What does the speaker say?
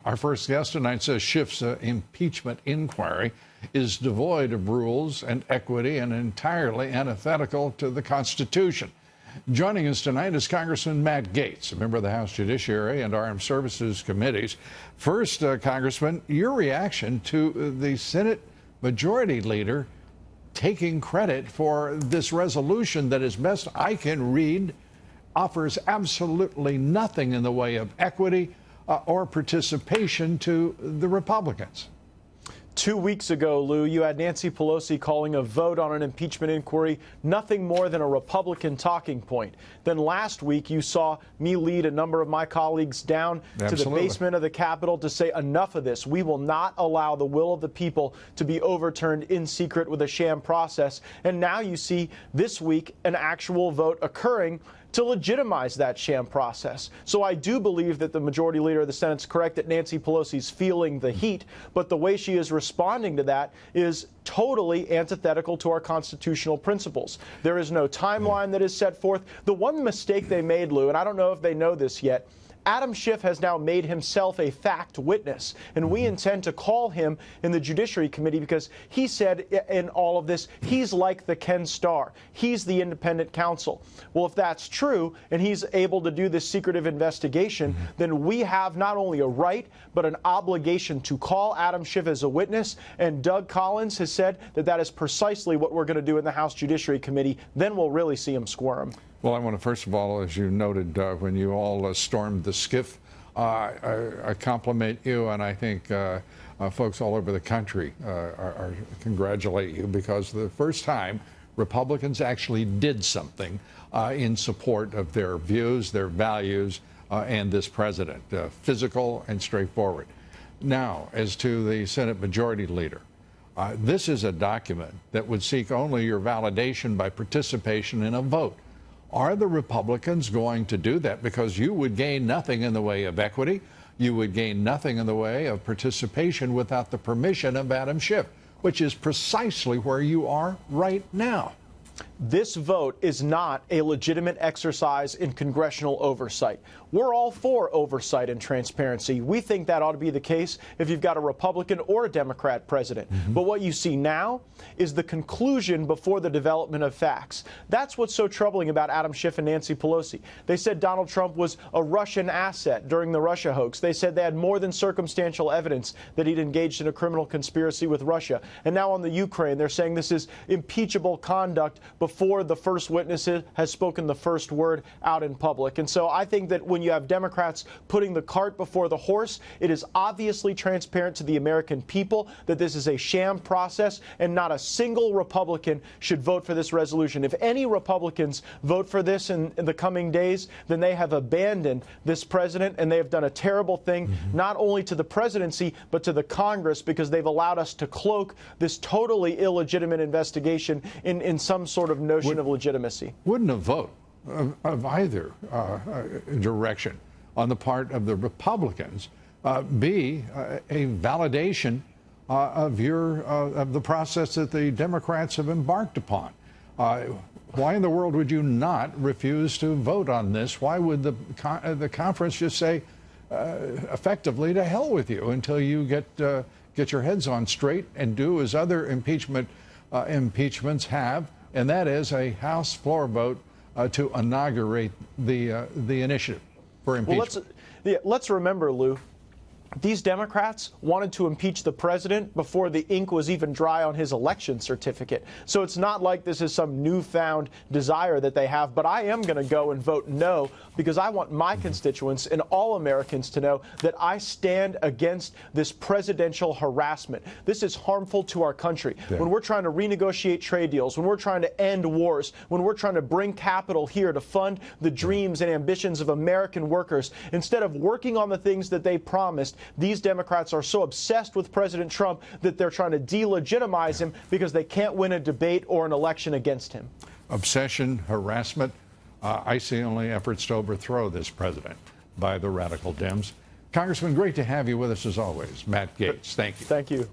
Our first guest tonight says Schiff's impeachment inquiry is devoid of rules and equity and entirely antithetical to the Constitution. Joining us tonight is Congressman Matt Gaetz, a member of the House Judiciary and Armed Services Committees. First, Congressman, your reaction to the Senate Majority Leader taking credit for this resolution that, as best I can read, offers absolutely nothing in the way of equity or participation to the Republicans. 2 weeks ago, Lou, you had Nancy Pelosi calling a vote on an impeachment inquiry nothing more than a Republican talking point. Then last week, you saw me lead a number of my colleagues down to the basement of the Capitol to say enough of this. We will not allow the will of the people to be overturned in secret with a sham process. And now you see this week an actual vote occurring to legitimize that sham process. So I do believe that the Majority Leader of the Senate's correct that Nancy Pelosi's feeling the heat, but the way she is responding to that is totally antithetical to our constitutional principles. There is no timeline that is set forth. The one mistake they made, Lou, and I don't know if they know this yet, Adam Schiff has now made himself a fact witness, and we intend to call him in the Judiciary Committee because he said in all of this, he's like the Ken Starr. He's the independent counsel. Well, if that's true, and he's able to do this secretive investigation, then we have not only a right, but an obligation to call Adam Schiff as a witness, and Doug Collins has said that that is precisely what we're going to do in the House Judiciary Committee. Then we'll really see him squirm. Well, I want to, first of all, as you noted, when you all stormed the skiff, I compliment you, and I think folks all over the country congratulate you, because the first time Republicans actually did something in support of their views, their values, and this president, physical and straightforward. Now, as to the Senate Majority Leader, this is a document that would seek only your validation by participation in a vote. Are the Republicans going to do that? Because you would gain nothing in the way of equity. You would gain nothing in the way of participation without the permission of Adam Schiff, which is precisely where you are right now. This vote is not a legitimate exercise in congressional oversight. We're all for oversight and transparency. We think that ought to be the case if you've got a Republican or a Democrat president. But what you see now is the conclusion before the development of facts. That's what's so troubling about Adam Schiff and Nancy Pelosi. They said Donald Trump was a Russian asset during the Russia hoax. They said they had more than circumstantial evidence that he'd engaged in a criminal conspiracy with Russia. And now on the Ukraine, they're saying this is impeachable conduct before the first witness has spoken the first word out in public. And so I think that when you have Democrats putting the cart before the horse, it is obviously transparent to the American people that this is a sham process, and not a single Republican should vote for this resolution. If any Republicans vote for this in the coming days, then they have abandoned this president, and they have done a terrible thing, not only to the presidency, but to the Congress, because they've allowed us to cloak this totally illegitimate investigation in some sort of notion of legitimacy. Wouldn't a vote of either direction on the part of the Republicans be a validation of the process that the Democrats have embarked upon? Why in the world would you not refuse to vote on this? Why would the conference just say effectively to hell with you until you get your heads on straight and do as other impeachments have, and that is a House floor vote to inaugurate the initiative for impeachment? Well, let's remember, Lou, these Democrats wanted to impeach the president before the ink was even dry on his election certificate. So it's not like this is some newfound desire that they have. But I am going to go and vote no, because I want my constituents and all Americans to know that I stand against this presidential harassment. This is harmful to our country. Yeah. When we're trying to renegotiate trade deals, when we're trying to end wars, when we're trying to bring capital here to fund the dreams and ambitions of American workers, instead of working on the things that they promised, these Democrats are so obsessed with President Trump that they're trying to delegitimize him because they can't win a debate or an election against him. Obsession, harassment. I see only efforts to overthrow this president by the radical Dems. Congressman, great to have you with us as always. Matt Gaetz, thank you. Thank you.